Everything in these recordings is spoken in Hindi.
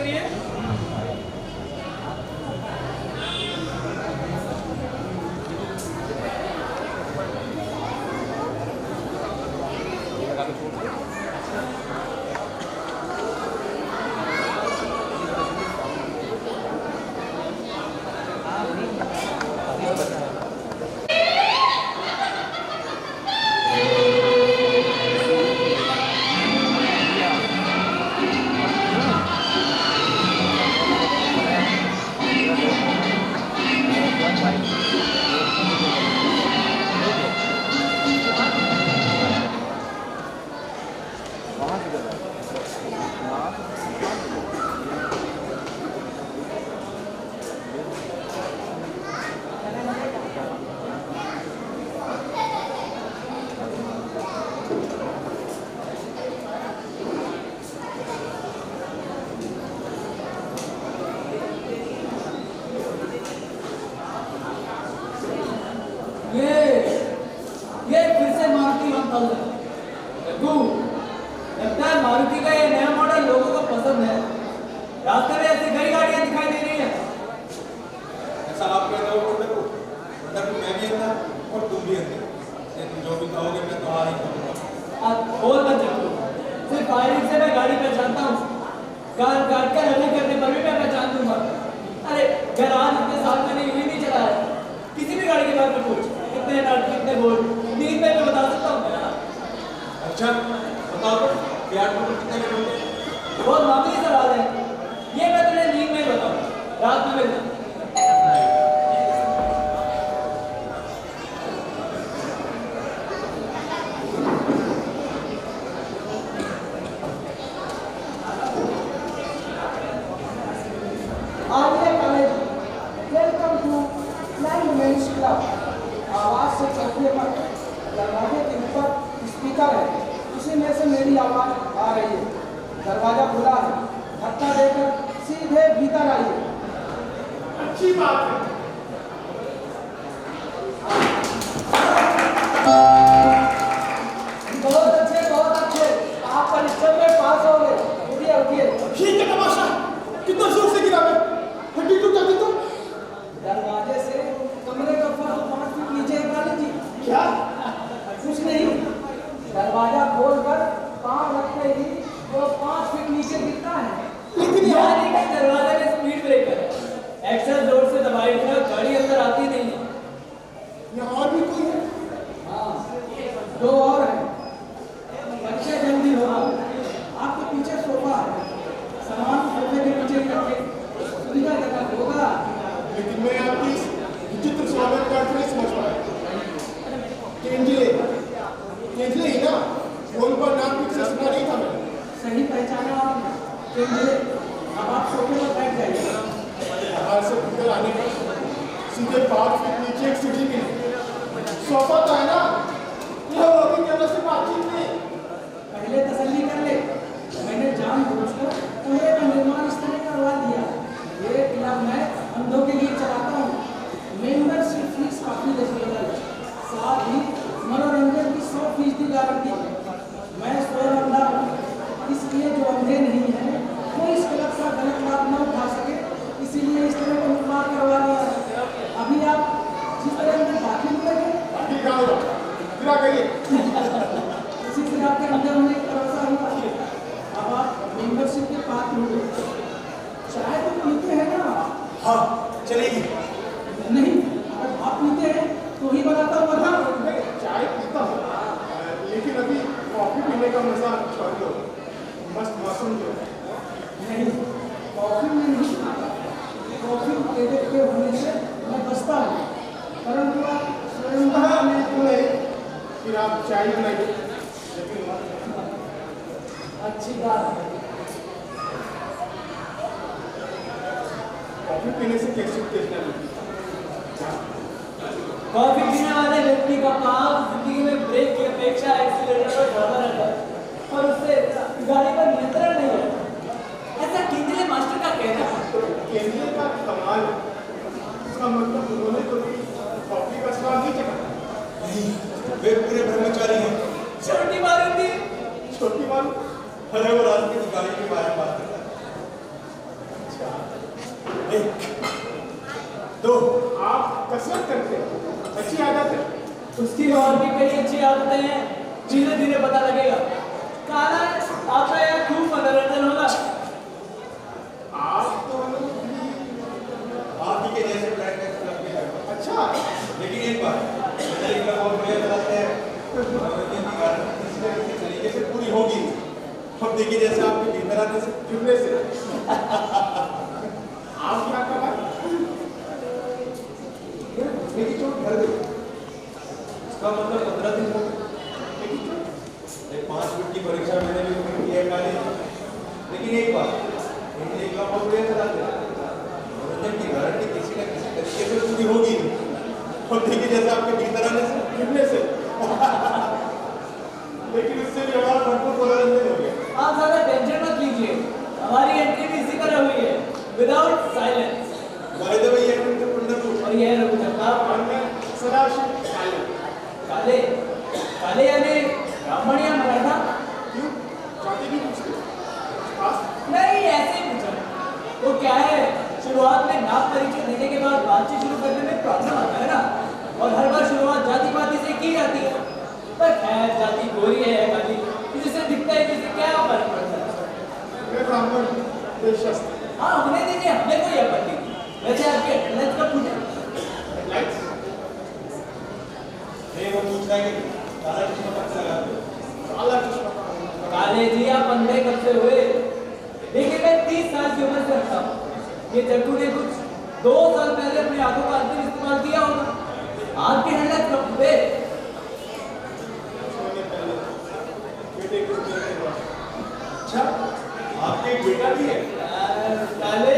चाहिए? ये फिर से मारुति 1000। लगता है मारुति का ये नया मॉडल लोगों को पसंद है। रास्ते में ऐसी कई गाड़ियां दिखाई दे रही है। ऐसा आप कह रहे हो मतलब मैं भी अंदर और तुम भी अंदर, तुम जो भी कहोगे मैं तो हार ही कहूँगा। आप बोल मत चलो, सिर्फ फायरिंग से मैं गाड़ी पहचानता हूँ। कार काट कर रनिंग करने पर भी मैं पहचान दूंगा। अरे गैराज इतने साल मैंने यूं ही नहीं चलाया। किसी भी गाड़ी के बारे में पूछ, कितने नट कितने बोल्ट, नींद में मैं बता सकता हूँ। अच्छा बताओ तो प्यार को कितने के होंगे? बहुत मामूली सवाल है ये, मैं तुझे नींद में बताऊँ, रात में मिलता। Welcome to nine women's club. आवाज से चौथे पर दरवाजे के ऊपर स्पीकर है, उसी में से मेरी आवाज आ रही है। दरवाजा खुला है, धक्का देकर सीधे भीतर आइए। अच्छी बात है। बहुत अच्छे, आप परीक्षा में पास हो गए। उठिए उठिए। ठीक है तमाशा, कितना जोर से गिरा मैं, हड्डी टूट जाती तो। दरवाजे से कमरे का फर्श 5 फीट नीचे हटा लीजिए। क्या? कुछ नहीं, दरवाजा खोलकर पांव रखते ही वो 5 फीट नीचे गिरता है। लेकिन यानी कि दरवाजे में स्पीड ब्रेकर है, एक्सेल जोर से दबाए बिना गाड़ी अंदर आती नहीं है। यहाँ और भी कोई है? हाँ, 2 और हैं। बच्चे जल्दी होगा, आपके पीछे सोफा है, सामान सोफे के पीछे रखे, सुविधा जगह होगा। लेकिन मैं आपकी इस विचित्र स्वागत का अर्थ नहीं समझ पाया। केंजले ही ना, फोन पर नाम ठीक से सुना नहीं था मैंने। सही पहचाना आपने, केंजले। अब आप सोफे पर बैठ जाइए। बाहर से भीतर आने पर सीधे 5 फीट नीचे एक सीढ़ी मिली। सोफा तो है ना, यह होगी केवल से बातचीत नहीं। पहले तसल्ली कर ले, मैंने जानबूझकर कमरे का निर्माण इस तरह करवा दिया। ये क्लब मैं अंधों के लिए चलाता हूँ। मेंबरशिप फीस काफी रिजनेबल, साथ ही मनोरंजन की 100% गारंटी है। मैं स्वयं अंधा हूँ, इसलिए जो अंधे नहीं हैं वो इस क्लब का गलत लाभ न उठा सके, इसीलिए इस तरह का निर्माण करवा दिया है। अभी आप जिस तरह में दाखिल हुए इसी से आपके अंदर होने की भरोसा हुआ। अब आप मेंबरशिप के पात्र हो गए। चाय तो पीते हैं ना? हाँ चलेगी। नहीं, अगर आप पीते हैं तो ही बनाता हूँ। चाय पीता हूँ, लेकिन अभी कॉफी पीने का मजा छोड़ दो। मस्त मौसम जो है। नहीं, कॉफी में नहीं खाता। कॉफी एडिक्ट के होने से मैं बचता हूँ, परंतु आप स्वयं फिर आप चाय बनाइए। अच्छी बात है। कॉफी पीने से कैसे टेस्ट नहीं? कॉफी पीने वाले व्यक्ति का पाँव जिंदगी में ब्रेक की अपेक्षा एक्सीलरेटर पर ज्यादा रहता है और उससे गाड़ी पर नियंत्रण नहीं है। ऐसा केंजले मास्टर का कहना है। केंजले का कमाल, इसका मतलब उन्होंने तो कॉफी का स्वाद नहीं चखा। नहीं, वे पूरे ब्रह्मचारी हैं। छोटी मारुति। छोटी मारुति? अरे वो रास्ते की गाड़ी के बारे में बात करता है। आप कसरत करते हैं, अच्छी आदत है। उसकी और भी कई अच्छी आदतें हैं, धीरे धीरे पता लगेगा। खाना आपका यहाँ खूब मनोरंजन होगा। आप तो आप ही के जैसे फ्लैट टैक्स क्लब के हैं। अच्छा, लेकिन एक बात, मेरे क्लब बहुत बढ़िया चलाते हैं और इनकी गारंटी किसी न किसी तरीके से पूरी होगी। अब देखिए जैसे आपके भीतर आने से जुड़ने से आप क्या कर रहे हैं? मेरी चोट भर गई, इसका मतलब 15 दिन हो गए। मेरी चोट? एक 5 फुट की परीक्षा मैंने भी की है कॉलेज। लेकिन एक बात, इनके क्लब बहुत बढ़िया चलाते हैं और इनकी गारंटी किसी न किसी तरीके से पूरी होगी। और देखिए जैसे आपके भीतर आने से जुड़ने से लेकिन उससे भी हमारा भरपूर मनोरंजन हो गया। आप ज़्यादा टेंशन मत लीजिए, हमारी एंट्री भी इसी तरह हुई है, without silence. By the way, ये एंट्री पंडरपुर और यह रघुनाथ और मैं सदाशिव काले। काले काले यानी ब्राह्मण या मराठा? क्यों? जाति भी पूछते हो? पास? नहीं, ऐसे ही पूछा। वो क्या है, शुरुआत में नाम परिचय देने के बाद बातचीत शुरू करने में प्रॉब्लम आता है ना, और हर बार शुरुआत जाति पाति से की जाती है। पर खैर, जाति गोरी है या काली, जिसे दिखता है जिसे क्या फर्क पड़ता है। मैं ब्राह्मण देशस्थ। हाँ, होने दीजिए, हमें कोई आपत्ति नहीं। वैसे आपके अटेंडेंस कब पूछे? लाइट्स? नहीं, वो पूछ रहा है कि काला चश्मा कब से लगाते हो? काला चश्मा का हूँ। काले जी, आप अंधे कब से हुए? देखिए, मैं 30 साल की उम्र से रखता हूँ। ये जग्गू ने कुछ 2 साल पहले अपनी आंखों का अंतिम इस्तेमाल किया होगा। आपके हेडलाइट कब हुए? सोने पहले बेटे को देने के बाद। अच्छा, आपके एक बेटा भी है? काले,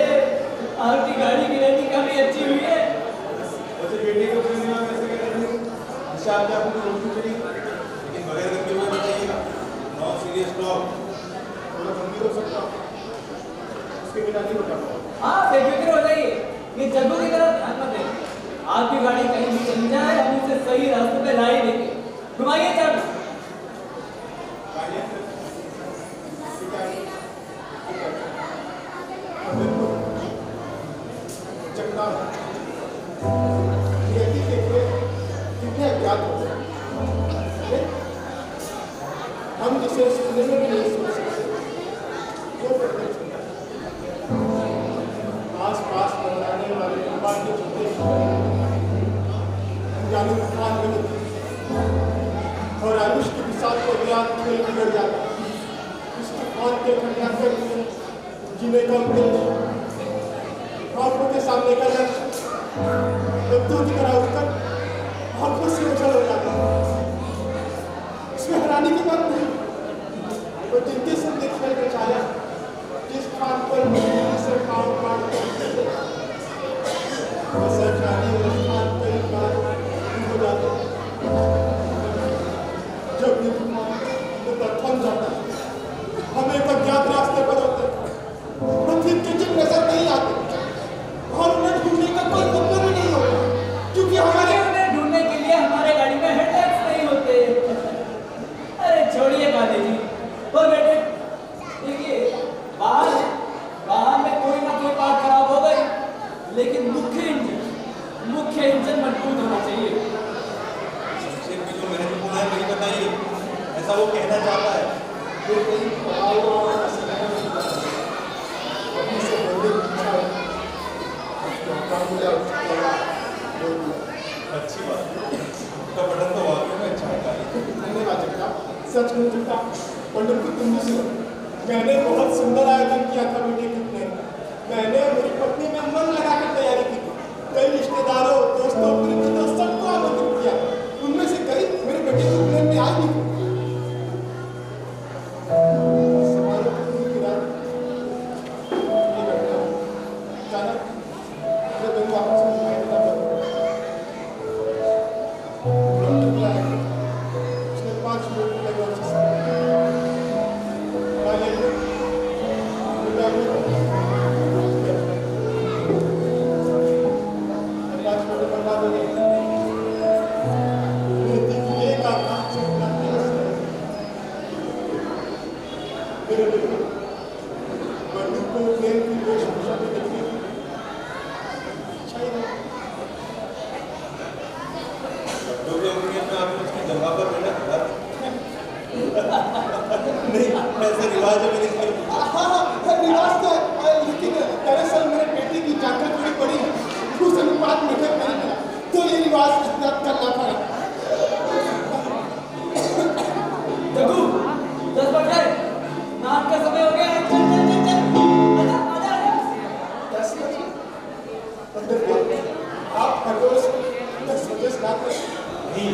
आपकी गाड़ी की रेटिंग काफी अच्छी हुई है। वैसे बेटे को फिल्म में कैसे कर रहे हो? जिससे आपने अपनी रोटी चली, लेकिन बगैर गंदे हुए बताइएगा। No serious talk. थोड़ा जल्दी हो सकता हूँ, उसके बिना नहीं होता। हाँ, बेफिक्र हो जाइए, ये जग्गू की तरफ ध्यान मत दें। आपकी गाड़ी कहीं भी चली जाए, हम उसे सही रास्ते पे ला ही देंगे। घुमाइए चाबी। हम जिसे सुनने में भी नहीं सुन सकते, वो प्रत्यक्ष सुनते हैं। आस-पास मंडराने वाले भगवान के छोटे अनजाने तूफान में होती और आयुष के विशाल को ज्ञान खेल बिगड़ जाता। इस तूफान के खंडाकर में जीने का उद्देश्य, आंखों के सामने का लक्ष्य बंदूक की तरह उठकर आंखों से उछल हो जाता। इसमें हैरानी की बात नहीं, वो जिनके संग खेल बचाया, जिस स्थान पर से पाँव काटते सरकारी स्थान कई बार हो जाते। जब ये तो थम जाता, हम एक अज्ञात रास्ते पर होते, पृथ्वी के चिन्ह नजर नहीं आते और उन्हें ढूंढने का कोई मतलब ही नहीं होता, क्योंकि हमारे उन्हें ढूंढने के लिए हमारे गाड़ी में हेडलाइट्स नहीं होते। अरे छोड़िए काले जी, और बेटे देखिए, बाहर में कोई ना कोई पार्ट खराब हो गई, लेकिन मुख्य इंजन मजबूत होना चाहिए। संक्षेप में जो मैंने बोला है वही बताइए, ऐसा वो कहना चाहता है। जो कोई पढ़ाई और अपने से बड़े इच्छा है, काम मुझे अच्छी बात, उसका बटन तो वाकई में अच्छा है। धन्यवाद जगता, सच में जगता, पंडित की तुम से मैंने बहुत सुंदर आयोजन किया था बेटे के लिए। मैंने मेरी पत्नी में मन लगाकर तैयारी की, कई रिश्तेदारों, दोस्तों, परिचितों सबको आमंत्रित किया। उनमें से कई मेरे बेटे के प्लेन में आई भी। समारोह की रात ये घटना अचानक मैं बंधु आपस में भाई बता उसने 5 मिनट लगे उससे नहीं, ऐसा रिवाज है मेरे घर में। हाँ, रिवाज तो है, लेकिन दरअसल मेरे बेटे की जाकर थोड़ी बड़ी है, उस अनुपात में नहीं मिला, तो ये रिवाज रद्द करना पड़ा। जग्गू, 10 बज गए, नाच का समय हो गया है, चल चल चल चल, आजा आजा आजा। 10 बजे? आप हर रोज 10 बजे स्नान करते हैं? नहीं,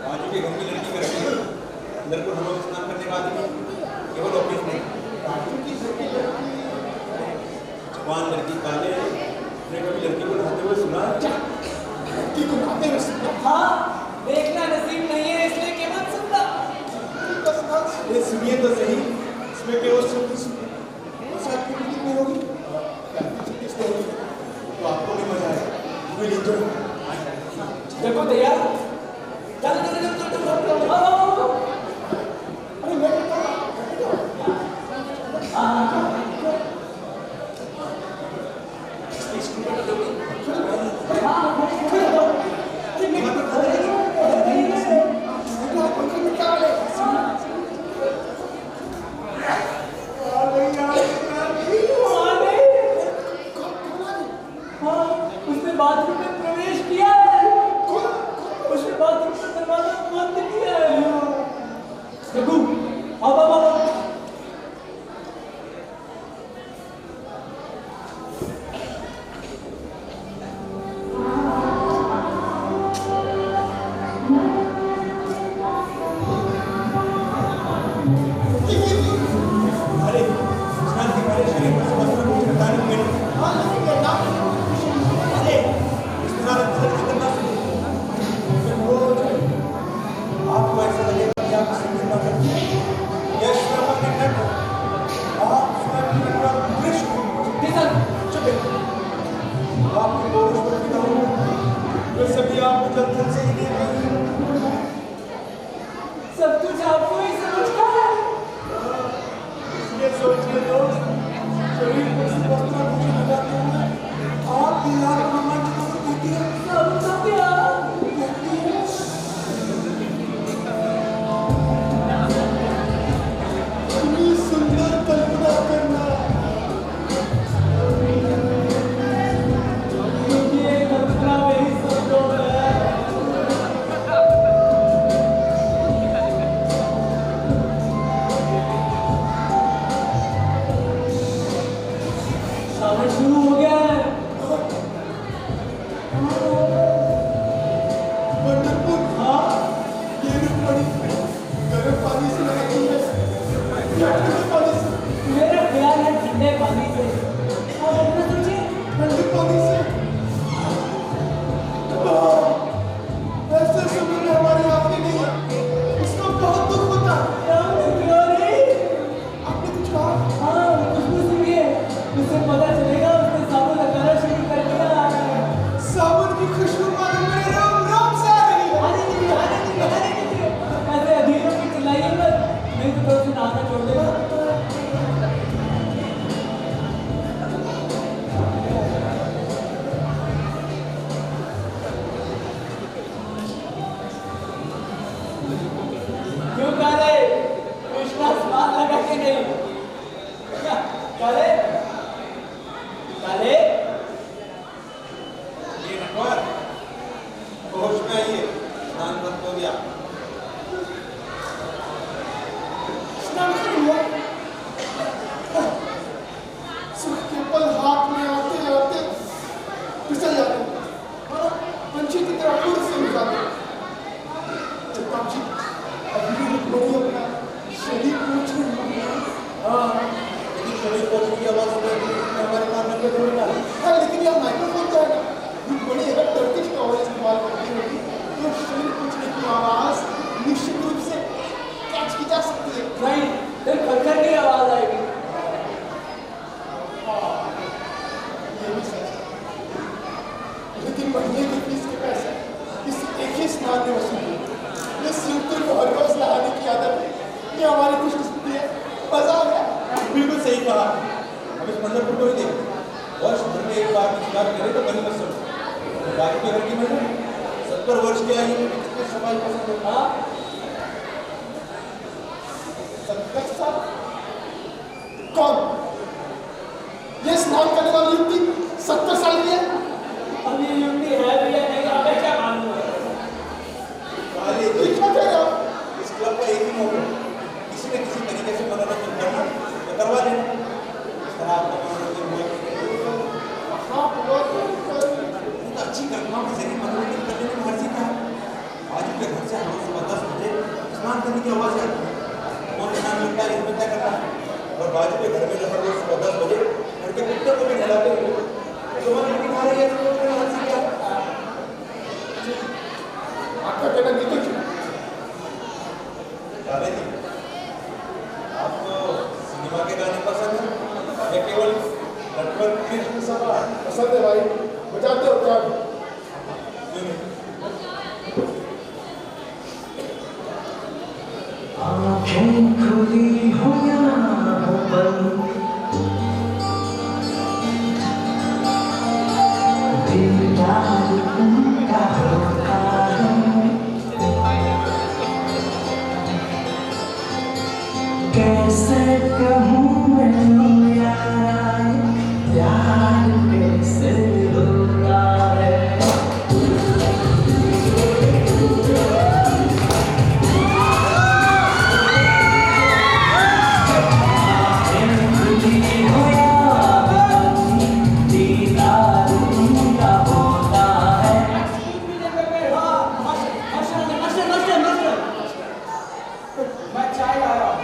बाजू के घर की लड़की का रखी है, अंदर को रोज स्नान करने का आदमी केवल ऑफिस में। बाजू की घर की लड़की जवान लड़की काले, ने कभी लड़की को नहाते हुए सुना? लड़की को नहाते हुए सुना? हाँ, देखना नसीब नहीं है इसलिए केवल सुनना। ये सुनिए तो सही, इसमें केवल सुनिए। उस आपकी मीटिंग में होगी? किसने होगी? तो आपको भी मजा आएगा, विल एंजॉय। जग्गू तैयार? चल चल चल चल चल, आओ। अरे मैं कहता हूँ, हाँ, उसने बाथरूम में प्रवेश किया है। उसने बाथरूम का दरवाजा बंद किया है। जग्गू, आओ। अरे स्नान के पहले शरीर पर समझ में कुछ हटाने के लिए हाँ, लेकिन मैं ना अरे इसके साथ अंदर करना सुनिए। रोज आपको ऐसा लगेगा कि आप सिंगिंग ना करते हैं। यह श्रम के नट आप स्वयं की पूरा दृश्य किसन, चुप आपके दोष पर भी रहूंगा, वे सभी आपको जल्द से ही दे देंगे। सब कुछ आपको ही समझता है। इसलिए सोचिए दोस्त, शरीर पर से वस्त्र मुझे लगाते हुए आप भी आप रोमांच को कहती है। सब क्या? इतनी सुंदर कल्पना करना। ये कल्पना मेरी सोचों में है। सावन शुरू हो गया है। वंडरफुल। हाँ, ये रुक पड़ी, गर्म पानी से लगाती है या ठंडे पानी से? मेरा ख्याल है ठंडे पानी से। आप अपना सोचिए। ठंडे पानी से। ऐसे समय में हमारी आंखें नहीं है, उसका बहुत दुख होता है। आपने कुछ कहा? हाँ, उसको सुनिए, उससे पता चलेगा उसने साबुन लगाना शुरू कर दिया है। सावन की खुशबू मानो मेरे रोम से आ रही है। आने दीजिए। ऐसे अधीरों की चिल्लाइए मत, नहीं तो कल से नहाना छोड़ देगा। क्यों काले? कृष्णा स्नान लगा के नहीं? क्या काले? काले? ये नटवर, होश में आइए, स्नान बंद हो गया। स्नान शुरू हुआ। सुख के पल हाथ में आते आते फिसल जाते हैं और पंछी की तरह दूर से उड़ जाते हैं। जब पंछी अभी भी रुकमणी अपना शरीर पूछ रही है। हाँ, लेकिन शरीर पहुंचने की आवाज सुन रही है, हमारे कान में तो नहीं आ। हाँ, लेकिन यह माइक्रोफोन तो है ना। रुकमणी अगर टर्किश का आवाज इस्तेमाल करती होगी तो शरीर पूछने की आवाज निश्चित रूप से कैच की जा सकती है। नहीं, फिर खरखर की आवाज आएगी। ये भी सच है। लेकिन महीने की फीस के पैसे इस एक ही स्नान में वसूल हुए। ये सिंपल को हर रोज नहाने की आदत है। ये हमारी खुशकिस्मती है। मजा आ गया। बिल्कुल सही कहा। अब इस मंडप को ही देखो, वर्ष भर में एक बार की बात करे तो कहीं मत सुनो। बाकी के घर की महिला 70 वर्ष की आयु में कितने सवाल पसंद होगा? हाँ, 70 डॉक्टर साहब, कौन? ये स्नान करने वाली युवती 70 साल की है? अब ये युवती है भी या नहीं, हमें क्या मालूम है? काले तो क्या कह रहे हो? इस क्लब का एक ही मोड़ है, किसी न किसी तरीके से मनोरंजन करना तो करवा देना। इस तरह आपका मनोरंजन हुआ हाँ, बहुत तो अच्छी घटनाओं के जरिए मनोरंजन करने में मर्जी का है। आज के घर से हम लोग सुबह 10 बजे स्नान करने की आवाज़ आती है, कौन स्नान करता है इसमें तय करना है। और बाजू के घर में जब हम लोग सुबह 10 बजे घर के कुत्ते को भी नहलाते हुए तो वह लड़की खा रही है तो उसमें मर्जी क्या है? आपका कहना बिल्कुल ठीक। काले जी, आपको सिनेमा के गाने पसंद हैं या केवल नटवर कृष्ण सभा? पसंद है भाई, बजाते हो क्या? क्यों नहीं? आँखें खुली हो या हो बंद, दीदार उनका होता है। कैसे कहूँ मैं यार, प्यार कैसे होता है। मैं चाय ला रहा हूँ।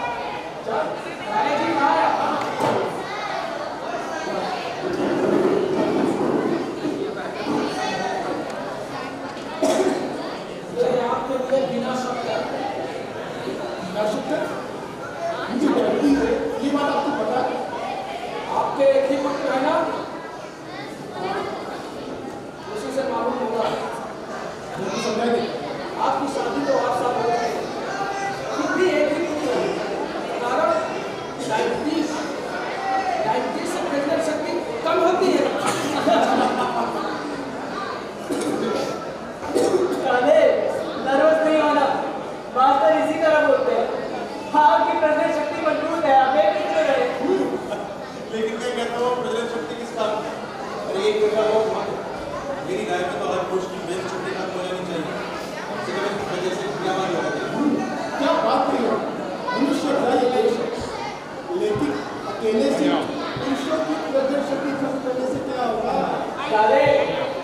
चाय जी कहाँ है? ये आपके लिए बिना शब्द है। ना शुक्र, मुझे जल्दी है, ये बात आपको पता है? आपके एक ही पुत्र है ना? उसी से मालूम होगा। मुझे समझाई दे। आपकी शादी तो 8 साल हो गए, फिर भी एक ही पुत्र है। कारण डायबिटीज से प्रजनन शक्ति कम होती है। काले, नर्वस नहीं होना, मास्टर इसी तरह बोलते हैं। हाँ, आपकी प्रजनन शक्ति मजबूत है, आप एक कितने रहे? लेकिन मैं कहता हूँ प्रजनन शक्ति किस काम की? अरे एक जगह हो मेरी राय में तो हर पुरुष की मेल शक्ति खत्म हो जानी चाहिए, कम से कम इस वजह से क्रियावान होना चाहिए। क्या बात कही हो? मनुष्य का ये देश है, लेकिन अकेले से पुरुषों की प्रजनन शक्ति खत्म करने से क्या होगा? काले,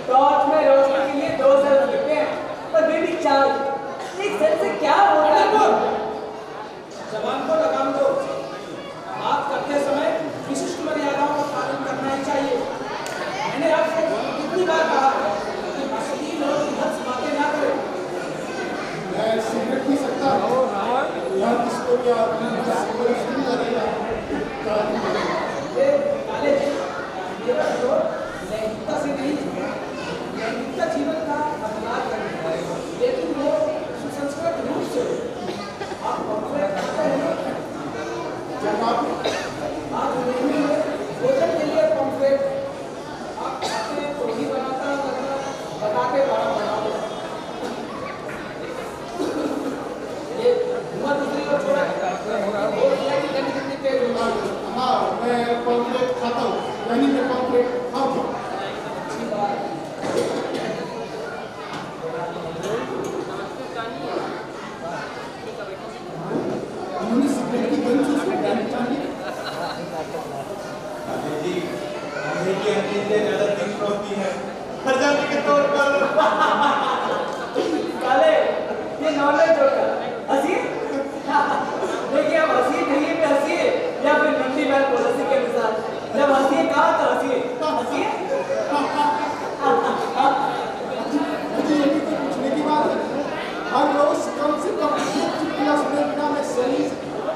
टॉर्च में रोशनी के लिए 2 सेल लगते हैं, पर बेबी 4। एक सेल से क्या होता है? जवान को लगाम दो। बात करते समय विशिष्ट मर्यादाओं का पालन करना ही चाहिए। मैंने आपसे कितनी बार कहा है कि अश्लील और विभत्स बातें ना करें। मैं सिगरेट पी सकता हूँ, यहाँ किसको क्या शुरू करेगा? ये काले जी, मेरा विरोध लैंगिकता से नहीं है। लैंगिकता जीवन का अपराध है, लेकिन वो सुसंस्कृत रूप से। आप कॉर्पोरेट करते हैं जब आप आज रेलवे में भोजन के लिए पॉम्फ्रेट आप खाते हैं तो ही बनाता बता के बड़ा बनाओ। ये धुआं दूसरी ओर छोड़ा वो किया कि गंदी गंदी तेज होगा। हाँ, मैं पॉम्फ्रेट खाता हूँ, यानी मैं पॉम्फ्रेट खाऊंगा। अच्छी बात। उन्होंने सिगरेट की गंध से उसको क्या चाहिए? काले जी, अंधे की अंधेरियाँ ज़्यादा तीव्र होती हैं, प्रजाति के तौर पर। काले, ये नॉलेज होगा। हंसिए। देखिए, अब हंसिए कहिए पे हंसिए या फिर नंदी बैल पॉलिसी के अनुसार जब हंसिए कहा तो हंसिए। हंसिए। मुझे ये भी तो पूछने की बात है, हर रोज कम से कम 1 चुटकिला सुने बिना मैं सो नहीं सकता।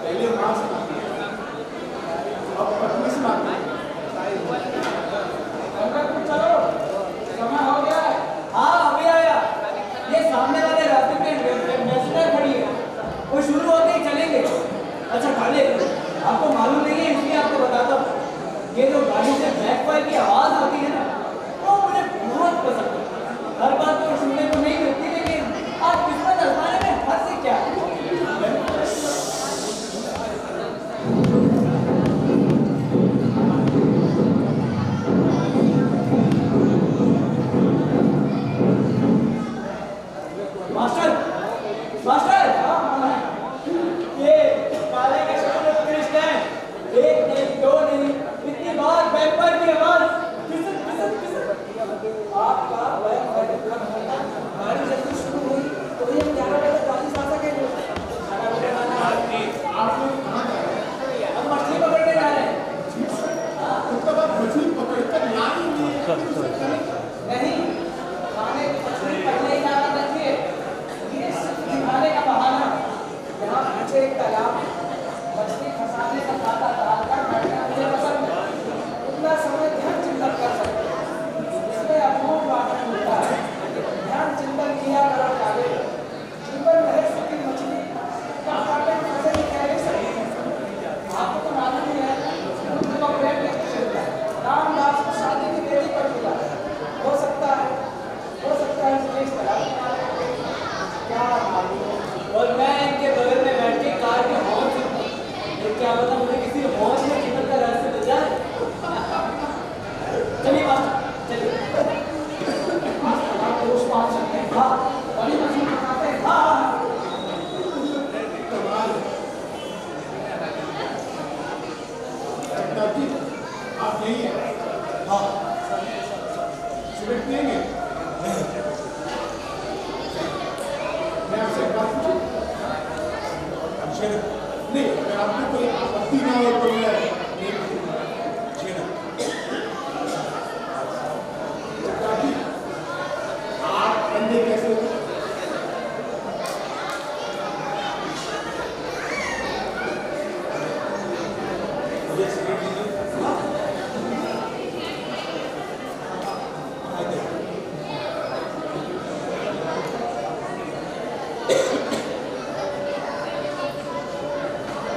पहले माँ सुनाती है, अब पत्नी सुनाती है। चलो समय हो गया है। हाँ, अभी आया। ये सामने वाले रास्ते पे एम्बेसडर खड़ी है, वो शुरू होते ही चलेंगे। अच्छा काले, आपको मालूम नहीं है इसलिए आपको बताता हूँ। ये जो गाड़ी से बैक फायर की आवाज आती है ना, वो मुझे बहुत पसंद है। हर बात तो सुनने को नहीं मिलती, लेकिन आप किस्मत आजमाने में हद से क्या? क्या पता मुझे किसी मौज में जीवन का रहस्य मिल जाए। चलिए मास्टर, चलिए। मास्टर आप रोज पास सकते हैं। हाँ, बड़ी मशीन बनाते हैं। हाँ, कमाल है। डॉक्टर जी, आप यही हैं? हाँ, सिगरेट पिएंगे? मैं आपसे एक बात पूछूं? छेना, नहीं, अगर आपको कोई आपत्ति ना हो तो मैं नहीं पूछूंगा। छेना। डॉक्टर जी, आप अंधे कैसे हो? मुझे सिगरेट दीजिए। हाँ, देखो।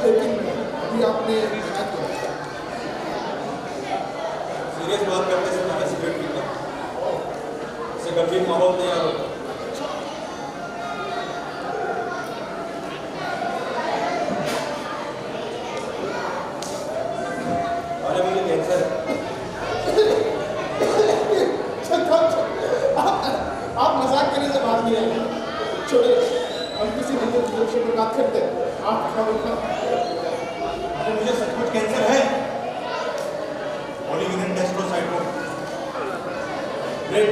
लेकिन अभी आपने क्या किया? सीरियस बात करने से मैं सिगरेट पीता हूँ। इससे गंभीर माहौल तैयार होता है। अरे मुझे कैंसर है। आप मजाक करने से बात नहीं है। छोड़े, हम किसी मंदिर की जोशी में बात करते हैं। आप क्या बोलते हैं? अरे मुझे सचमुच कैंसर है। मॉलिग्नेंट एस्ट्रोसाइटोमा। ब्रेन।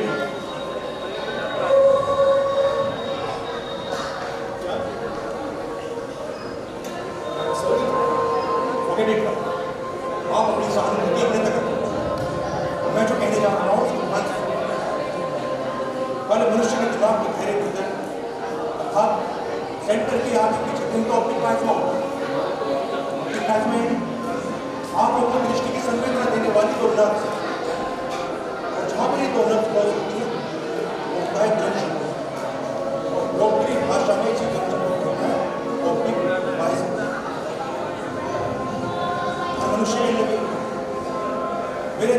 Sorry, forget it. आप अपनी सहानुभूति अपने तक रखो। मैं जो कहने जा रहा हूँ उसको ध्यान से सुनो। पहले मनुष्य के दिमाग के घेरे भीतर अर्थात सेंटर के आगे पीछे कहीं तो अपनी प्लाज्मा होता है। अपनी प्लाज्मा यानी आंखों को दृष्टि की संवेदना देने वाली दो नर्व्स, और जहाँ पर ये दो नर्व्स क्रॉस होती है वो होता है जंक्शन। और डॉक्टरी भाषा में इसी जंक्शन को कहते हैं ऑप्टिक बाइसेप्स। मनुष्य में लगे मेरे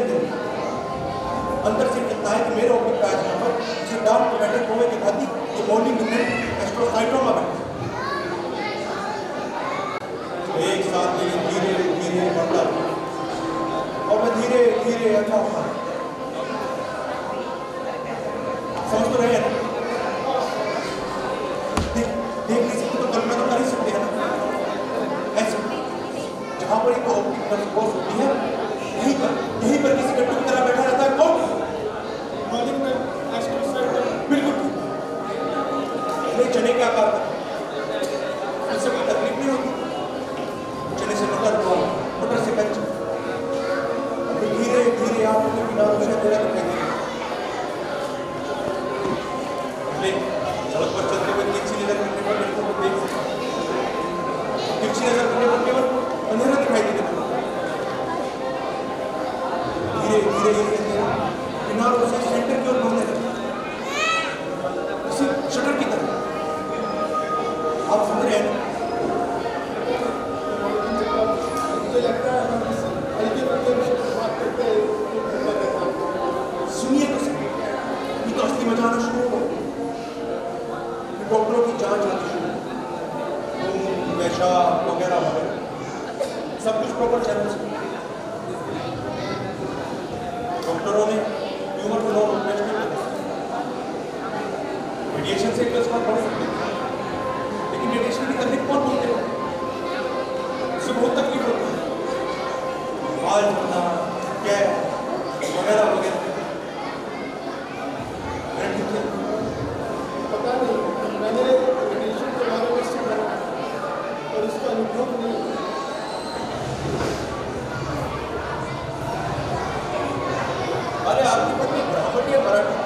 अंदर से कहता है कि मेरे ऑप्टिक प्लाज्मा पर किसी डार्क क्रोमैटिक होने के भांति ये मॉलिग्नेंट एस्ट्रोसाइटोमा बनता है। एक साथ ये धीरे धीरे बढ़ता है और मैं धीरे धीरे अच्छा होता है। समझ तो रहे हैं ना? देख नहीं सकते तो कल्पना तो कर ही सकते हैं ना। ऐसे जहाँ पर एक ऑप्टिक नर्व क्रॉस होती है यहीं पर किसी गट्टू की तरह बैठा रहता है कौन? मॉलिग्नेंट एस्ट्रोसाइटोमा। बिल्कुल नहीं, चने के आकार का। इससे कोई तकलीफ नहीं होती। चने से मटर से कच्चा। अभी धीरे धीरे आप अपने किनारों से थोड़ा दिखाई देंगे। सड़क पर चलते हुए तिरछी नजर करने पर लड़कों को देख सकते हैं। तिरछी नजर करने पर केवल अंधेरा दिखाई देता है। धीरे धीरे किनारों से सेंटर की ओर बढ़ने लगता है, किसी शटर की तरह। आप समझ रहे हैं? मुझे लगता है हम किसी हल्के फुल्के विषय पर बात करते हैं तो बेहतर रहता है। सुनिए तो सही, ये तो असली मजा आना शुरू हो। डॉक्टरों की जांच आनी शुरू, खून, पेशाब वगैरह वगैरह सब कुछ प्रॉपर चैनल से। डॉक्टरों ने ट्यूमर को नॉन ऑपरेशनल रेडिएशन से प्लस बढ़ सकते हैं, लेकिन रेडिएशन की तकलीफ कौन बोलते हैं? उससे बहुत तकलीफ होती है, बाल झड़ना, गैस वगैरह वगैरह। पता नहीं, मैंने रेडिएशन के बारे में सुना और इसका अनुभव नहीं। अरे आपकी पत्नी ब्राह्मण या मराठी?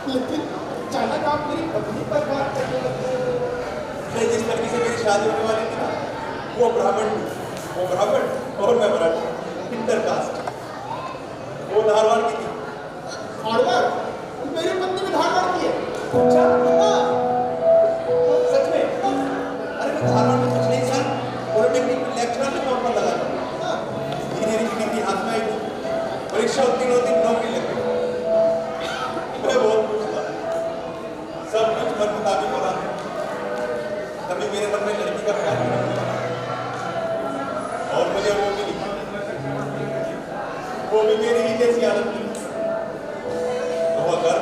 लेकिन अचानक आप मेरी पत्नी पर बात करने लगते हैं। नहीं, जिस लड़की से मेरी शादी होने वाली थी ना, वो ब्राह्मण थी, वो ब्राह्मण और मैं मराठी, इंटरकास्ट। वो धारवाड़ की थी। धारवाड़? मेरी पत्नी भी धारवाड़ की है। अच्छा, हाँ। सच में? अरे मैं धारवाड़ में कुछ नहीं सर, पॉलिटेक्निक में लेक्चरर के तौर पर लगा था। इंजीनियरिंग की डिग्री हाथ में आई थी, परीक्षा उत्तीर्ण होती नौकरी लग गई। मैं बहुत खुश था, सब कुछ मन मुताबिक हो रहा था। तभी मेरे मन में लड़की का ख्याल भी मेरी ही जैसी हालत थी। तो वो घर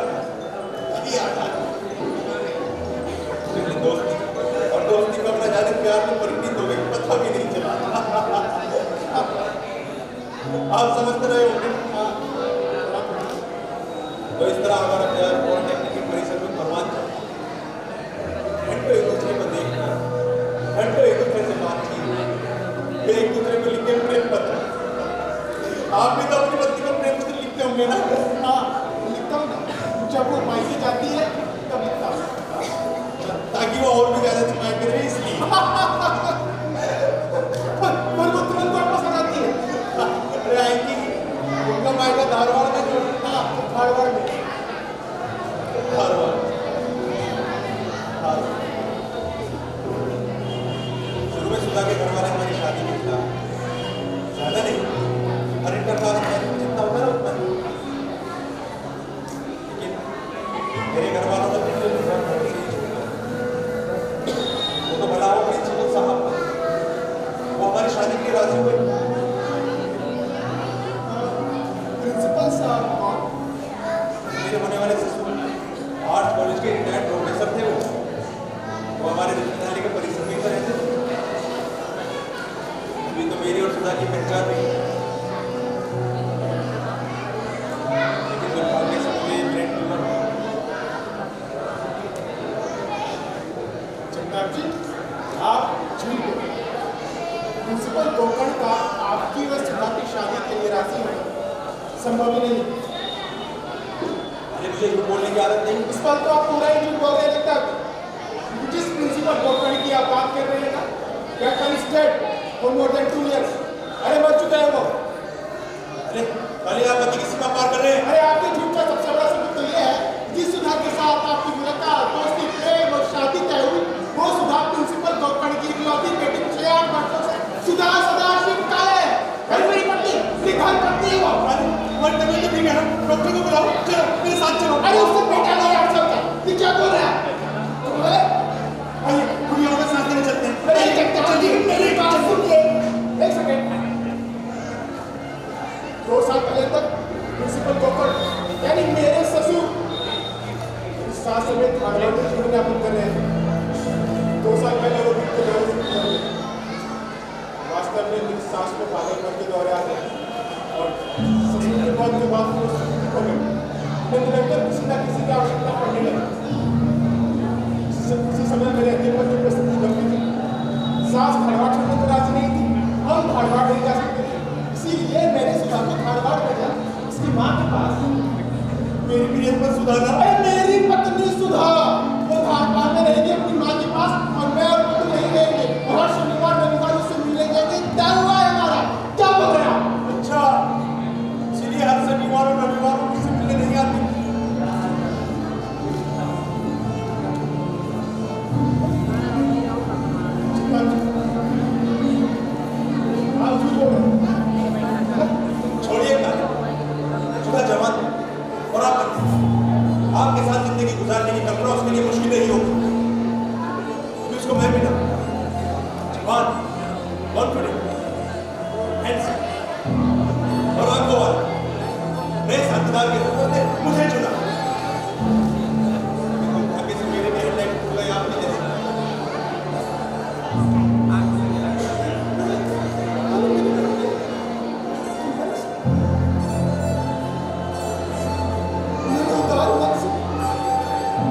यही आजाद दोस्ती और दोस्ती का अपना जाने प्यार में परिणित हो गई, पता भी नहीं चला। आप समझते रहे होंगे। तो इस तरह हमारा प्यार पॉलिटेक्निक के परिसर में परवान चला। घंटों एक दूसरे को देखना, घंटों एक दूसरे से बातचीत, फिर एक दूसरे को लिखे प्रेम पत्र। आप भी तो अपनी पत्नी को प्रेम पत्र लिखते होंगे ना? हाँ, लिखता हूँ ना। जब वो मायके जाती है तब लिखता हूँ, ताकि वो और भी ज्यादा दिमाग करे इसलिए। पर वो तुरंत वापस आ जाती है। अरे आएंगी, उनका मायका धारवाड़ में जो। हाँ, धारवाड़ में। धारवाड़। शुरू में सुधा के घर वाले हमारी शादी में था, ज्यादा नहीं, हर इंटरकास्ट मैरिज में जितना होता है उतना। लेकिन मेरे घर वालों ने मुझे वो तो बड़ा हो प्रिंसिपल साहब, वो हमारी शादी के लिए राजी हुए। प्रिंसिपल साहब कौन? मेरे होने वाले ससुर आर्ट्स कॉलेज के रिटायर्ड प्रोफेसर थे। वो हमारे विद्यालय के परिसर में ही तो रहते थे। अभी तो मेरी और सुधा की पहचान नहीं, लेकिन दुर्भाग्य से मुझे ब्रेन ट्यूमर हुआ। जगन्नाथ जी, आप झूठ बोल रहे हैं। प्रिंसिपल गोकर्ण का आपकी व सुधा की शादी के लिए राजी होना संभव ही नहीं। अरे मुझे झूठ बोलने की आदत नहीं। इस पर तो आप पूरा ही झूठ बोल रहे हैं। जब तक जिस प्रिंसिपल गोकर्ण की आप बात कर रहे हैं ना, that man is dead for more than 2 years। अरे मर चुका है वो। अरे पहले आप पति की सीमा पार कर रहे हैं। अरे आपके झूठ का सबसे बड़ा सबूत तो ये है, जिस सुधा के साथ आपकी मुलाकात, दोस्ती, प्रेम और शादी तय हुई, वो सुधा प्रिंसिपल गोकर्ण की इकलौती बेटी 6-8 वर्षों से सुधा सदाशिव काले है। अरे मेरी पत्नी, मेरी घर पत्नी है वो। मरते में तो ठीक है ना, डॉक्टर को बुलाओ, चलो मेरे साथ चलो। अरे उससे बेटा नहीं हट सकता। ये क्या बोल रहा है? तुम बोले? आइए हम यहाँ पर साथ में चलते हैं। नहीं चलते, चलिए मेरी बात सुनिए। एक सेकंड। 2 साल पहले तक प्रिंसिपल गोकर्ण यानी मेरे ससुर इस सास समेत धारवाड़ में जीवन यापन कर रहे हैं। 2 साल पहले वो मृत्यु दौरे से गुजर गए। वास्तव में मेरी सास को पागलपन के दौरे आ गए और ससुर के मौत के बाद वो सुखी हो गए। मैं निरंतर किसी न किसी की आवश्यकता पड़ने लगी। किसी समय मेरे अकेले की परिस्थिति गंभीर थी। सास धारवाड़ छोड़ने को राजी नहीं थी, हम धारवाड़ नहीं जा सकते थे। इसीलिए मैंने सुधा को धारवाड़ भेजा उसकी माँ के पास। मेरी प्रियतमा सुधा ना। अरे मेरी पत्नी सुधा वो धारवाड़ में रहेगी अपनी माँ के पास और मैं और पति नहीं रहेंगे। और हर शनिवार रविवार उससे मिलने जाएंगे। तय हुआ है हमारा। क्या बोल रहे हैं? अच्छा, इसलिए हर शनिवार और रविवार को मुझसे मिलने नहीं आती। आप झूठ बोल रहे हैं। छोड़िए ना, सुधा जवान है और आप आपके साथ जिंदगी गुजारने की कल्पना उसके लिए मुश्किल नहीं होगी। क्योंकि उसको मैं मिला जवान, कॉन्फिडेंट, हैंडसम और आंखों वाला नए साथीदार के रूप में मुझे चुना। आगे से मेरे लिए लाइफ पूरा आपने जैसे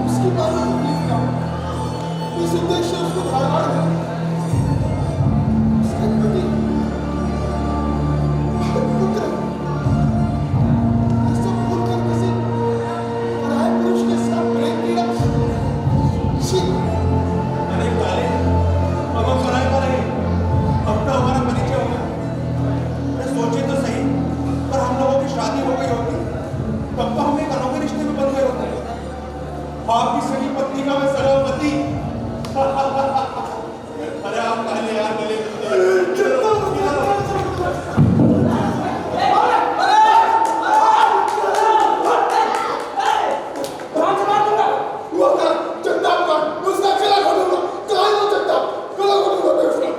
उसकी बात में लिखता हूँ। इस उद्देश्य उसको धारवाड़ में उसके पति पुत्र ये सब भूलकर किसी पराये पुरुष के साथ प्रेम किया। छी! अरे काले, अब हम सराय पर रहे, अब तो हमारा परिचय हो गया। मैं सोचे तो सही, पर हम लोगों की शादी हो गई होती तब तो हम एक अनोखे रिश्ते में बंध गए होते। आपकी सगी पत्नी का मैं सगा पति। अरे आप पहले यार मिले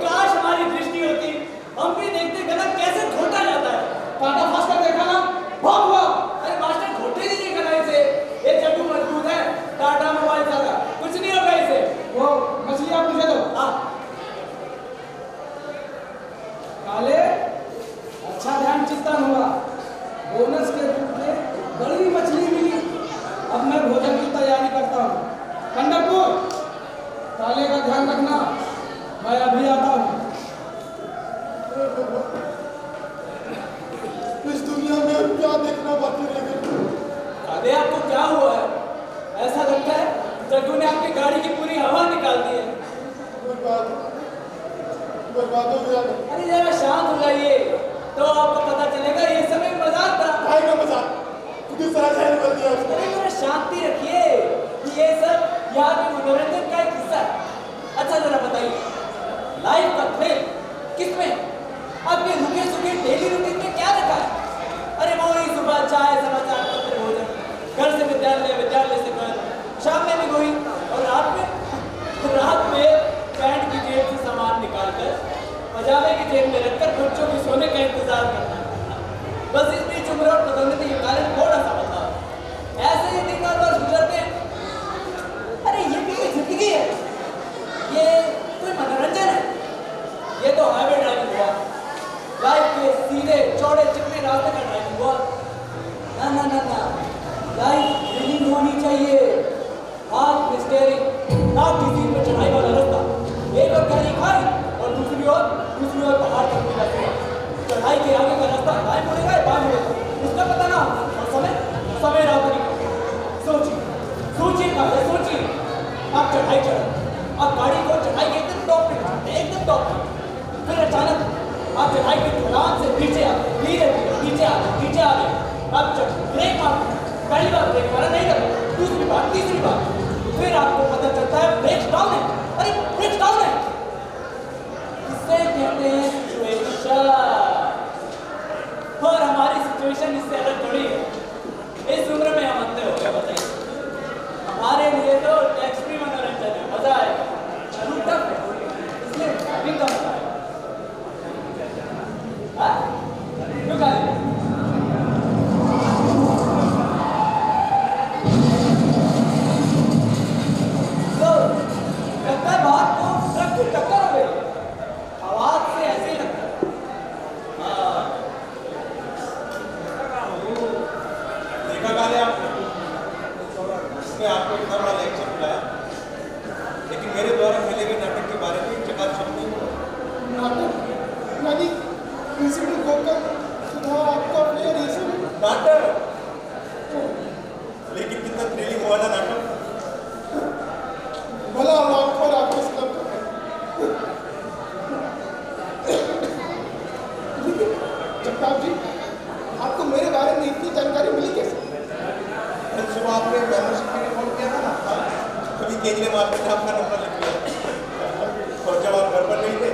काश हमारी दृष्टि होती, हम भी देखते गला कैसे घोटा जाता है। काटा फंस कर देखा ना, भुगतान हुआ। बोनस के रूप में बड़ी मछली मिली। अब मैं भोजन की तैयारी करता हूँ। कंडक्टर, ताले का ध्यान रखना, मैं अभी आता हूँ। इस दुनिया में अब क्या देखना बाकी रह गया? अरे आपको क्या हुआ है? ऐसा लगता है जग्गू ने आपकी गाड़ी की पूरी हवा निकाल दी है। बर्बाद हो गया। अरे जरा शांत हो जाइए तो आपको पता चलेगा ये सब एक मजाक था। भाई का मजाक खुद ही सारा शहर बदल दिया उसने। अरे जरा शांति रखिए, ये सब यहाँ के मनोरंजन का एक हिस्सा है। अच्छा जरा बताइए, लाइफ का थ्रिल किसमें? आपके रुके सुखे डेली रूटीन में क्या रखा है? अरे वो ही सुबह चाय, समाचार पत्र, भोजन, घर से विद्यालय, विद्यालय से घर, शाम में भी वही, और रात में पैंट की जेब से सामान निकालकर पजामे की जेब में रखकर बच्चों के सोने का इंतजार करना। बस इस बीच उम्र और पदोन्नति के कारण थोड़ा सा बदलाव। ऐसे ही दिन और वर्ष गुजरते हैं। अरे ये भी कोई जिंदगी है? ये कोई मनोरंजन है? ये तो हाईवे ड्राइविंग हुआ, लाइफ के सीधे चौड़े चिकने रास्ते का ड्राइविंग हुआ। ना ना ना ना, लाइफ थ्रिलिंग होनी चाहिए। हाथ में स्टीयरिंग, नाक की सीट में चढ़ाई वाला रास्ता, एक और गहरी खाई और दूसरी ओर पहाड़ तक मिला हुआ। चढ़ाई के आगे का रास्ता दाएं मुड़ेगा या बाएं मुड़ेगा उसका पता ना। और समय राह तरीका। सोचिए आप चढ़ाई चढ़े, आप गाड़ी को चढ़ाई के एकदम टॉप पे, फिर अचानक आप चढ़ाई के ढलान से नीचे आ गए, धीरे नीचे आ गए। आप ब्रेक मार, पहली बार ब्रेक मारा नहीं लगा, दूसरी बार, तीसरी बार, फिर आपको पता चलता है ब्रेक डाउन है। अरे ब्रेक डाउन है, इसे कहते हैं सिचुएशन। और हमारी सिचुएशन इससे अलग थोड़ी है। इस उम्र में हम अंधे हो गए, बताइए। हमारे लिए तो टैक्स फ्री मनोरंजन है, मजा आएगा। रुक तक इसलिए ड्राइविंग का मजा आएगा। क्यों गाली? लगता है बात तो ट्रक की टक्कर हो गई, आवाज से ऐसे ही लगता है। देखा काले आपने, इसने आपको इतना बड़ा लेक्चर बुलाया, लेकिन मेरे द्वारा खेले गए नाटक के बारे में चकाचौंध नहीं हुआ। नाटक यानी इंसिडेंट होकर सुधा आपका प्लेयर ये सब नाटक, लेकिन कितना थ्रिलिंग हुआ ना नाटक। भला हम आपको और आपके क्लब का। जगताप जी, आपको मेरे बारे में इतनी जानकारी मिली कैसे? कल सुबह आपने मेंबरशिप के लिए फोन किया था ना, कभी केंद्रीय मार्केट में आपका नंबर लिख लिया, और जब आप घर पर नहीं थे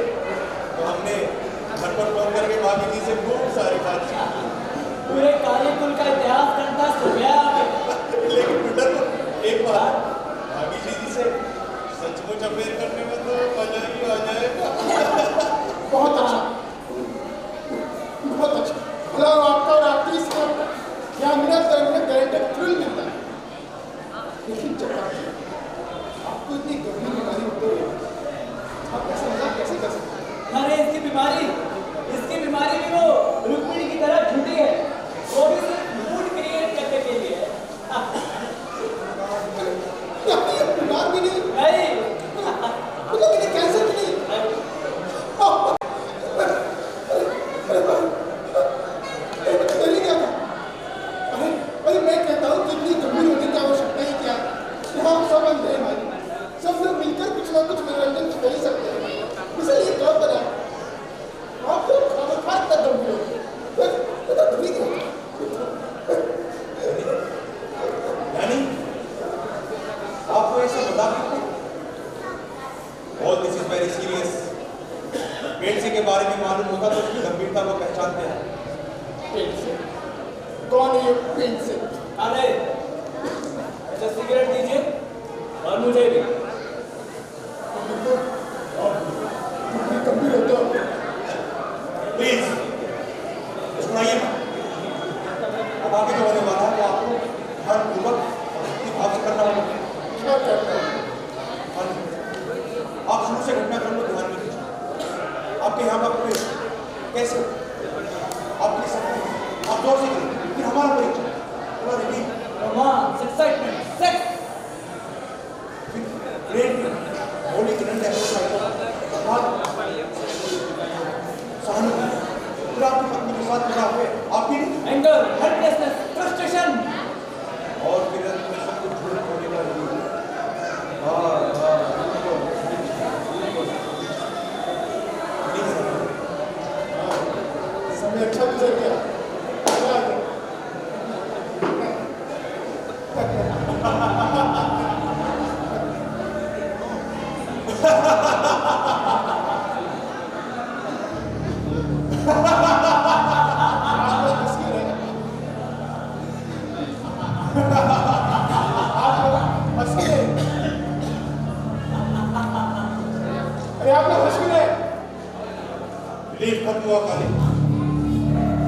तो हमने घर पर फोन करके भाभी जी से खूब सारी बात की। पूरे काले कुल का इतिहास करता सो गया। लेकिन पुटर एक बार भाभी जी से सचमुच अफेयर करने में तो मजा ही आ जाएगा। बहुत अच्छा, बहुत अच्छा। भला आपका और आपकी इस क्या मिनट गारंटेड थ्रिल मिलता है। लेकिन जगताप जी, आपको इतनी गंभीर बीमारी होते हुए आप ऐसा मजाक कैसे कर सकते हैं? अरे इसकी बीमारी भी वो रुक्मिणी की तरह झूठी है, वो भी सिर्फ मूड क्रिएट करने के लिए है। बीमार भी नहीं, नहीं, मतलब इन्हें कैंसर भी नहीं। अरे क्या था? अरे मैं कहता हूँ कितनी गंभीर होने की आवश्यकता ही क्या? यहाँ सब अंधे हैं भाई, सब लोग मिलकर कुछ ना कुछ मनोरंजन कर ही सकते हैं, इसलिए क्लब बना। आप लोग खाना इतना गंभीर हो यानी आपको ऐसा बता सकते बहुत दिस इज वेरी सीरियस। पेट के बारे में मालूम होता तो उसकी गंभीरता को पहचानते हैं। पेट से कौन है ये पेट से? अरे अच्छा सिगरेट दीजिए और मुझे भी। गंभीर होते हो प्लीज सुनाइए मत। अब आगे जो होने वाला है वो आपको ध्यानपूर्वक भाव से करना होगा। क्या करते हैं? आप शुरू से घटनाक्रम को ध्यान में लीजिए। आपके यहाँ पर कैसे आपकी जोर से करें, फिर हमारा परिचय, थोड़ा रिलीफ, रोमांस, एक्साइटमेंट, सेक्स। फिर ब्रेन होली करंट एक्सरसाइज, सहानुभूति, फिर आपकी पत्नी के साथ खड़ा हुए, आपकी नहीं, एंगर, हेल्पलेसनेस, फ्रस्ट्रेशन। और फिर अंत में सब कुछ झूठ होने का रिलीफ। समय अच्छा गुजर गया। मजा आ गया। आप हंस क्यों रहे हैं? आप लोग हंस क्यों रहे हैं? अरे आप लोग हंस क्यों रहे हैं? रिलीफ खत्म हुआ काले,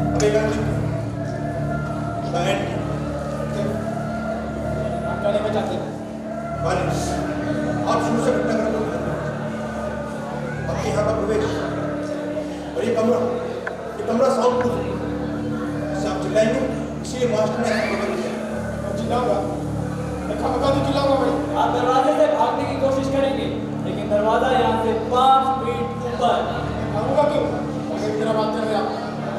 अब एक अंतिम एंड आप क्या लेना चाहते हैं? काले, आप शुरू से घटना कर दो, आपके यहाँ का प्रवेश और ये कमरा साउंड प्रूफ है, इससे आप चिल्लाएंगे, इसीलिए मास्टर ने ऐसा प्रबंध किया। मैं चिल्लाऊंगा, मैं खामखा नहीं चिल्लाऊंगा भाई। आप दरवाजे से भागने की कोशिश करेंगे, लेकिन दरवाजा यहाँ से 5 फीट ऊपर। खाऊंगा क्यों? अगर मेरा बात कर रहे हैं आप।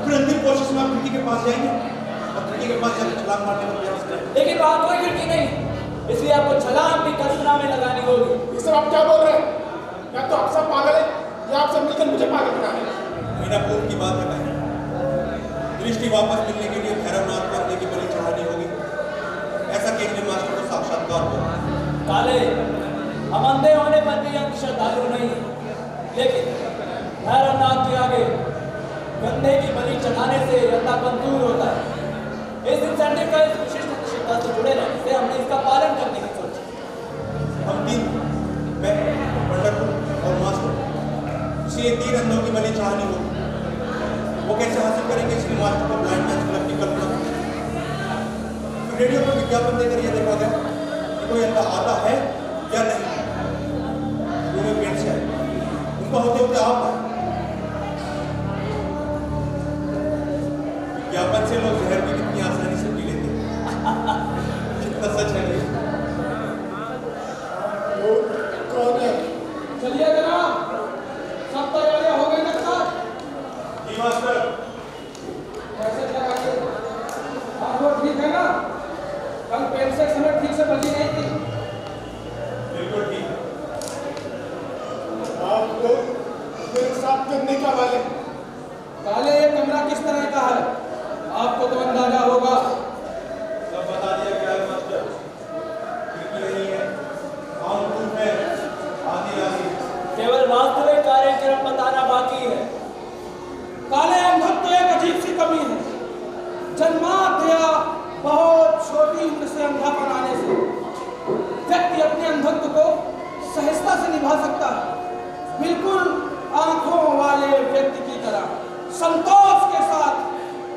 फिर अंतिम कोशिश में आप खिड़की के पास जाएंगे और खिड़की के पास जाकर छलांग मारने का प्रयास करेंगे। लेकिन वहाँ कोई खिड़की नहीं, इसलिए आपको छलांग भी कल्पना में लगानी होगी। ये सब आप क्या बोल रहे हैं? या तो आप सब पागल हैं या आप सब मिलकर मुझे पागल बना रहे हैं। महीना पूर्व की बात है भाई, दृष्टि वापस मिलने के लिए भैरवनाथ को अपने की बलि चढ़ानी होगी, ऐसा केंद्रीय मास्टर को साक्षात्कार हुआ। काले, हम अंधे होने पर भी अंध श्रद्धालु नहीं, लेकिन भैरवनाथ के आगे गंधे की बलि चढ़ाने से अंधापन दूर होता है। इस इंसेंटिव का इस विशिष्ट शिक्षा से जुड़े रहने से हमने इसका पालन करने की सोची। हम तीन, मैं, पंडित और मास्टर, इसलिए 3 अंधों की बलि चढ़ानी होगी। वो कैसे हासिल करेंगे, इसलिए मास्टर को ब्लाइंड मैच क्लब की कल्पना की। फिर रेडियो पर विज्ञापन देकर यह देखा गया कि कोई अंधा आता है या नहीं, दोनों पेट से आए, उनका होते होते आप आए। विज्ञापन से लोग जहर भी कितनी आसानी से पी लेते हैं, कितना सच है नहीं? वो कौन है? चलिए जनाब, सब तैयारियां हो गई ना सर? जी मास्टर। कैसे लगाइए? आप लोग ठीक है ना? कल पेन से समय ठीक से बजी नहीं थी। बिल्कुल ठीक। आप लोग मेरे साथ करने क्या वाले? काले, ये कमरा किस तरह का है? आपको तो अंदाजा होगा। सब बता दिया क्या है मास्टर, खिड़की नहीं है, साउंड प्रूफ है, आदि केवल वास्तविक कार्यक्रम बताना बाकी है। काले, अंधत्व एक अजीब सी कमी है। जन्मात या बहुत छोटी उम्र से अंधापन आने से व्यक्ति अपने अंधत्व को सहजता से निभा सकता है, बिल्कुल आंखों वाले व्यक्ति की तरह, संतोष के साथ,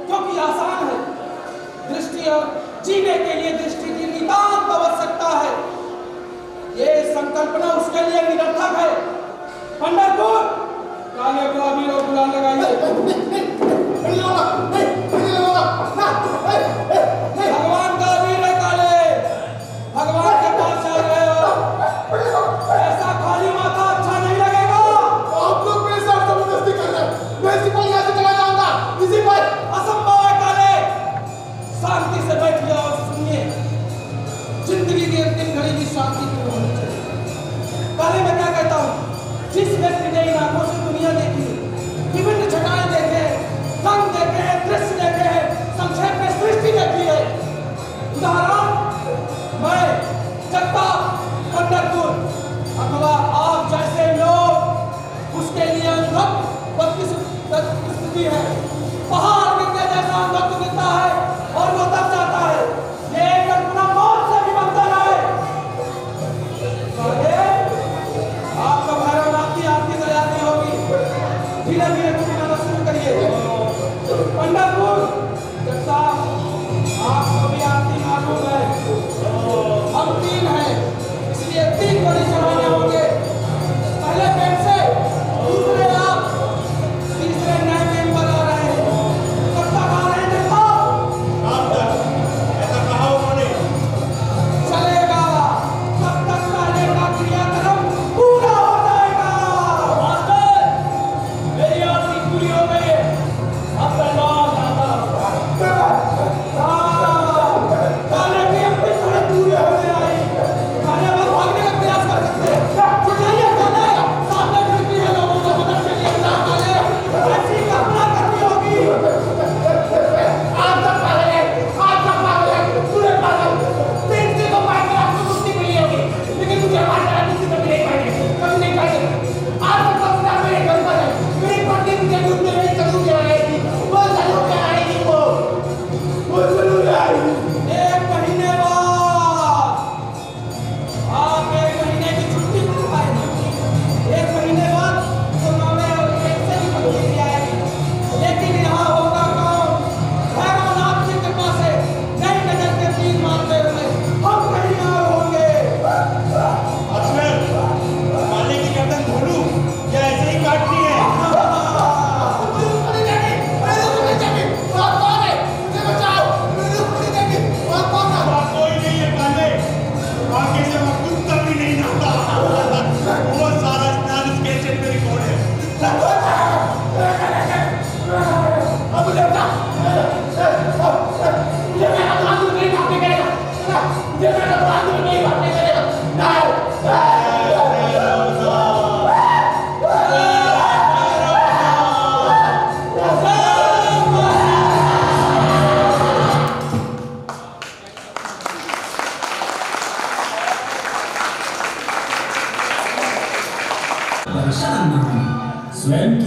क्योंकि आसान है। दृष्टि और जीने के लिए दृष्टि की नितांत आवश्यकता है। ये संकल्पना उसके लिए निरर्थक है। पंढरपुर, काले को अभी लोग गुलाल लगाइए। भगवान का अबीर है काले, भगवान के पास चल रहे हो, ऐसा खाली माथा अच्छा नहीं लगेगा। आप लोग मेरे साथ जबरदस्ती कर रहे हैं। मैं इसी पर यहाँ से चला जाऊंगा, इसी पर। असंभव है काले, शांति से बैठ जाओ और सुनिए। जिंदगी की अंतिम घड़ी की शांति क्यों होनी चाहिए? काले, मैं क्या कहता हूँ, जिस व्यक्ति ने इन आंखों से दुनिया देखी, विभिन्न छटाएं देखे, रंग देखे, दृश्य देखे, संक्षेप में सृष्टि देखी है, उदाहरण मैं, जगता, पंढरपुर अथवा आप जैसे लोग, उसके लिए अंधत्व बदकिस्मती है। पहाड़ गिरने जैसा अंधत्व गिरता है और वो दब जाता है। ये कल्पना मौत से भी बदतर है। आपका भैरवनाथ की आरती सजानी होगी, धीरे धीरे गुनगुनाना शुरू करिए। पंढरपुर, जगता, आपको भी आरती मालूम है। हम 3 हैं, इसलिए 3 बड़ी चढ़ाने होंगे। पहले पेड़ से, दूसरे आप, तीसरे नए मेंबर आ रहे हैं। कब तक आ रहे हैं देखो।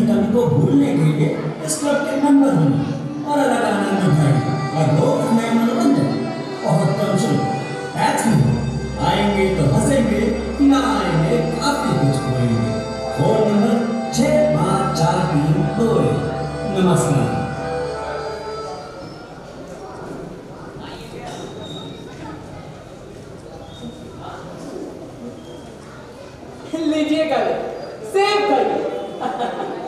कमी को भूलने के लिए इस क्लब के मेंबर होंगे और अलग आनंद उठाएंगे और लोग नए मनोरंजन बहुत कम शुल्क टैक्स में आएंगे तो हंसेंगे, ना आएंगे काफी कुछ खोएंगे। Phone number 654321। नमस्कार। लीजिए कर सेव करिए।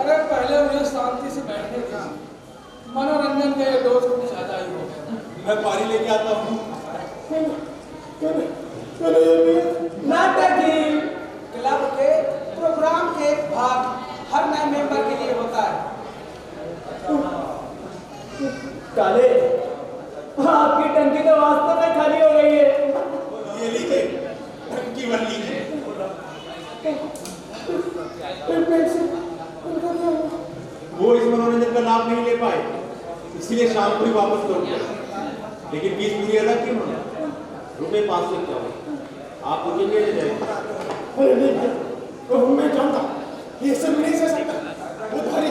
अरे पहले मुझे शांति से बैठने का, मनोरंजन के डोज कुछ ज्यादा ही हो गया। मैं पानी लेके आता हूँ। नाटक क्लब के प्रोग्राम के एक भाग हर नए मेंबर के लिए होता है। काले, आपकी टंकी तो वास्तव में खाली हो गई है। ये लीजिए, टंकी भर लीजिए। वो इस मनोरंजन का लाभ नहीं ले पाए, इसलिए शाम को ही वापस लौट गए। लेकिन फीस पूरी अदा की उन्होंने, ₹551। आप मुझे ले जाएंगे। अरे नहीं, तो मैं जानता ये सब नहीं सह सकता। वो भारी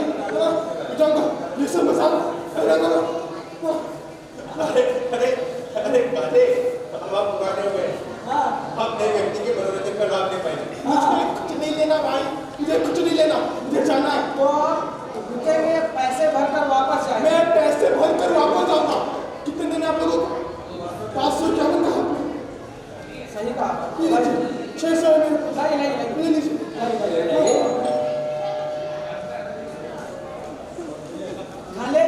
जानता ये सब मसाला। अरे अरे अरे काले, अब आप पुराने हो गए। आप नए व्यक्ति के मनोरंजन का लाभ ले पाएंगे। मुझे कुछ नहीं लेना भाई, मुझे कुछ नहीं लेना, मुझे जाना है। तो रुकेंगे, पैसे भरकर वापस जाएंगे। मैं पैसे भरकर वापस जाऊंगा। कितने देने आप लोगों को? 551 कहा। सही कहा। 600 में नहीं खा ले।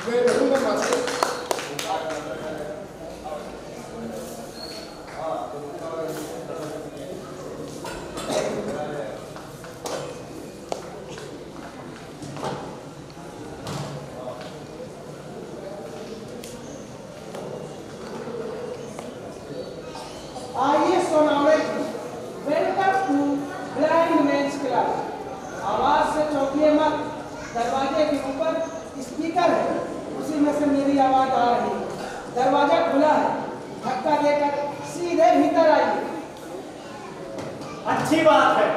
मैं रहूंगा मास्टर। आइए Sonawade, welcome to blind men's club. आवाज से चौंकिए मत, दरवाजे के ऊपर स्पीकर है, उसी में से मेरी आवाज आ रही है। दरवाजा खुला है, धक्का देकर सीधे भीतर आइए। अच्छी बात है।